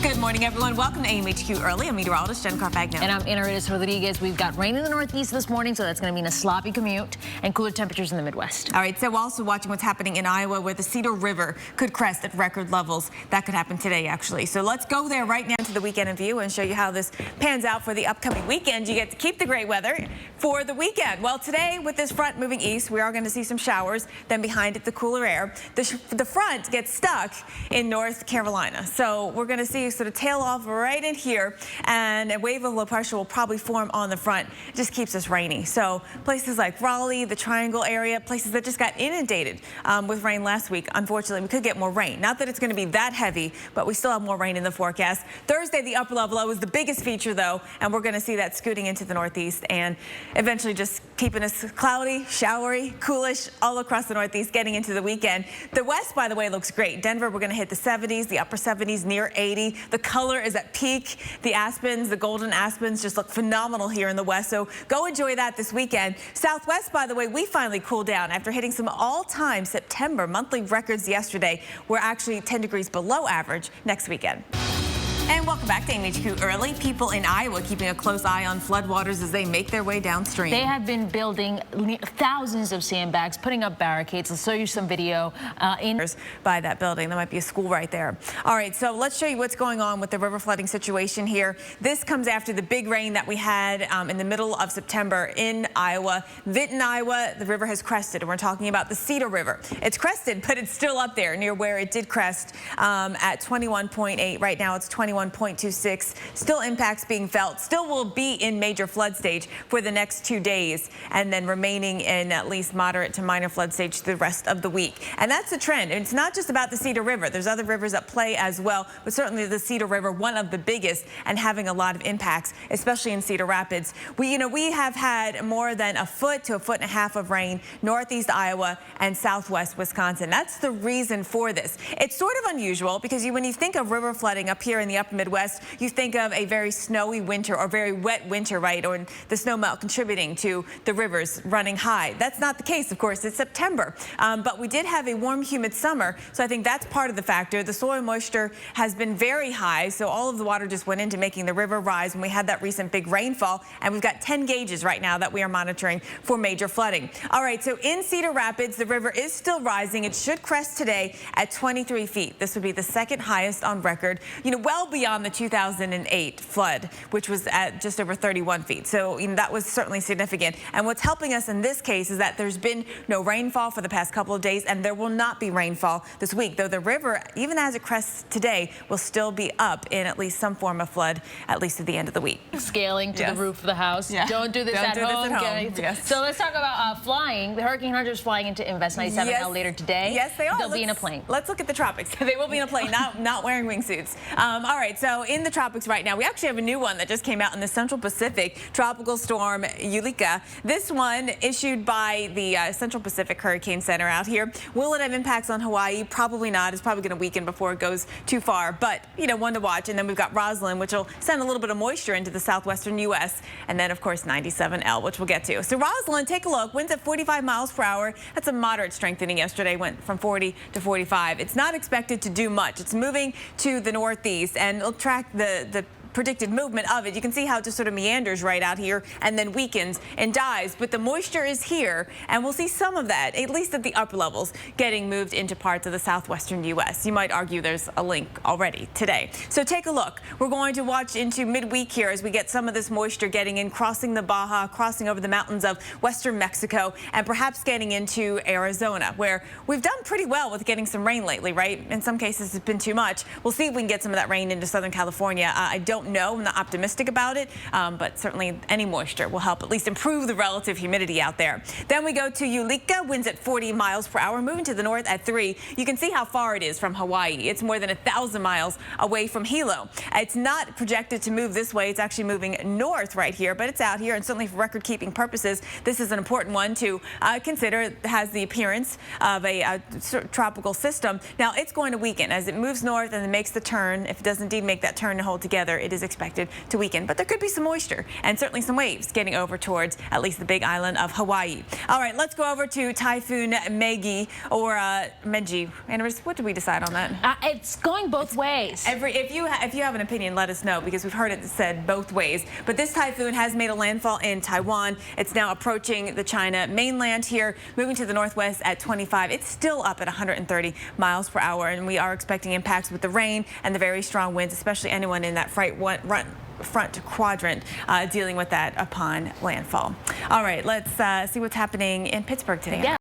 Good morning, everyone. Welcome to AMHQ Early. I'm meteorologist Jen Carfagno. And I'm Ana Rodriguez. We've got rain in the northeast this morning, so that's going to mean a sloppy commute and cooler temperatures in the Midwest. All right, so we're also watching what's happening in Iowa, where the Cedar River could crest at record levels. That could happen today, actually. So let's go there right now to the weekend in view and show you how this pans out for the upcoming weekend. You get to keep the great weather for the weekend. Well, today, with this front moving east, we are going to see some showers. Then behind it, the cooler air. The front gets stuck in North Carolina. So we're going to see sort of tail off right in here, and a wave of low pressure will probably form on the front. It just keeps us rainy. So places like Raleigh, the Triangle area, places that just got inundated with rain last week. Unfortunately, we could get more rain. Not that it's going to be that heavy, but we still have more rain in the forecast. Thursday, the upper level low is the biggest feature, though, and we're going to see that scooting into the northeast and eventually just keeping us cloudy, showery, coolish all across the northeast getting into the weekend. The west, by the way, looks great. Denver, we're going to hit the 70s, the upper 70s, near 80. The color is at peak. The aspens, the golden aspens, just look phenomenal here in the west. So go enjoy that this weekend. Southwest, by the way, we finally cooled down after hitting some all-time September monthly records yesterday. We're actually 10 degrees below average next weekend. And welcome back to AMHQ Early. People in Iowa keeping a close eye on floodwaters as they make their way downstream. They have been building thousands of sandbags, putting up barricades. I'll show you some video by that building. There might be a school right there. All right, so let's show you what's going on with the river flooding situation here. This comes after the big rain that we had in the middle of September in Iowa. Vinton, Iowa, the river has crested, and we're talking about the Cedar River. It's crested, but it's still up there near where it did crest at 21.8. Right now, it's 21.26. Still impacts being felt. Still will be in major flood stage for the next 2 days, and then remaining in at least moderate to minor flood stage the rest of the week. And that's the trend. And it's not just about the Cedar River. There's other rivers at play as well, but certainly the Cedar River, one of the biggest, and having a lot of impacts, especially in Cedar Rapids. We have had more than a foot to a foot and a half of rain northeast Iowa and southwest Wisconsin. That's the reason for this. It's sort of unusual because when you think of river flooding up here in the upper Midwest, you think of a very snowy winter or very wet winter, right? Or the snowmelt contributing to the rivers running high. That's not the case, of course. It's September, but we did have a warm, humid summer, so I think that's part of the factor. The soil moisture has been very high, so all of the water just went into making the river rise when we had that recent big rainfall, and we've got 10 gauges right now that we are monitoring for major flooding. All right, so in Cedar Rapids, the river is still rising. It should crest today at 23 feet. This would be the second highest on record, well beyond the 2008 flood, which was at just over 31 feet. So that was certainly significant. And what's helping us in this case is that there's been no rainfall for the past couple of days, and there will not be rainfall this week, though the river, even as it crests today, will still be up in at least some form of flood, at least at the end of the week. Scaling to the roof of the house. Yeah. Don't do this at home. Yes. So let's talk about flying. The Hurricane Hunter is flying into Invest 97 later today. Yes, they are. They'll be in a plane. Let's look at the tropics. They will be in a plane, not wearing wingsuits. All right, so in the tropics right now, we actually have a new one that just came out in the Central Pacific, Tropical Storm Eureka. This one issued by the Central Pacific Hurricane Center out here. Will it have impacts on Hawaii? Probably not. It's probably going to weaken before it goes too far, but one to watch. And then we've got Rosalind, which will send a little bit of moisture into the southwestern U.S. And then, of course, 97L, which we'll get to. So Rosalind, take a look. Winds at 45 miles per hour. That's a moderate strengthening yesterday. Went from 40 to 45. It's not expected to do much. It's moving to the northeast, and it'll track the predicted movement of it. You can see how it just sort of meanders right out here and then weakens and dies. But the moisture is here, and we'll see some of that, at least at the upper levels, getting moved into parts of the southwestern U.S. You might argue there's a link already today. So take a look. We're going to watch into midweek here as we get some of this moisture getting in, crossing the Baja, crossing over the mountains of western Mexico, and perhaps getting into Arizona, where we've done pretty well with getting some rain lately, right? In some cases, it's been too much. We'll see if we can get some of that rain into Southern California. I don't know. I'm not optimistic about it, but certainly any moisture will help at least improve the relative humidity out there. Then we go to Eureka, winds at 40 miles per hour, moving to the north at 3. You can see how far it is from Hawaii. It's more than 1,000 miles away from Hilo. It's not projected to move this way. It's actually moving north right here, but it's out here, and certainly for record-keeping purposes, this is an important one to consider. It has the appearance of a tropical system. Now, it's going to weaken as it moves north and it makes the turn. If it does indeed make that turn and hold together, it wind is expected to weaken, but there could be some moisture and certainly some waves getting over towards at least the big island of Hawaii. All right, let's go over to Typhoon Meiji or Meiji. Anders, what did we decide on that? It's going both ways. If you have an opinion, let us know, because we've heard it said both ways. But this typhoon has made a landfall in Taiwan. It's now approaching the China mainland here, moving to the northwest at 25. It's still up at 130 miles per hour, and we are expecting impacts with the rain and the very strong winds, especially anyone in that front quadrant dealing with that upon landfall. All right, let's see what's happening in Pittsburgh today. Yeah.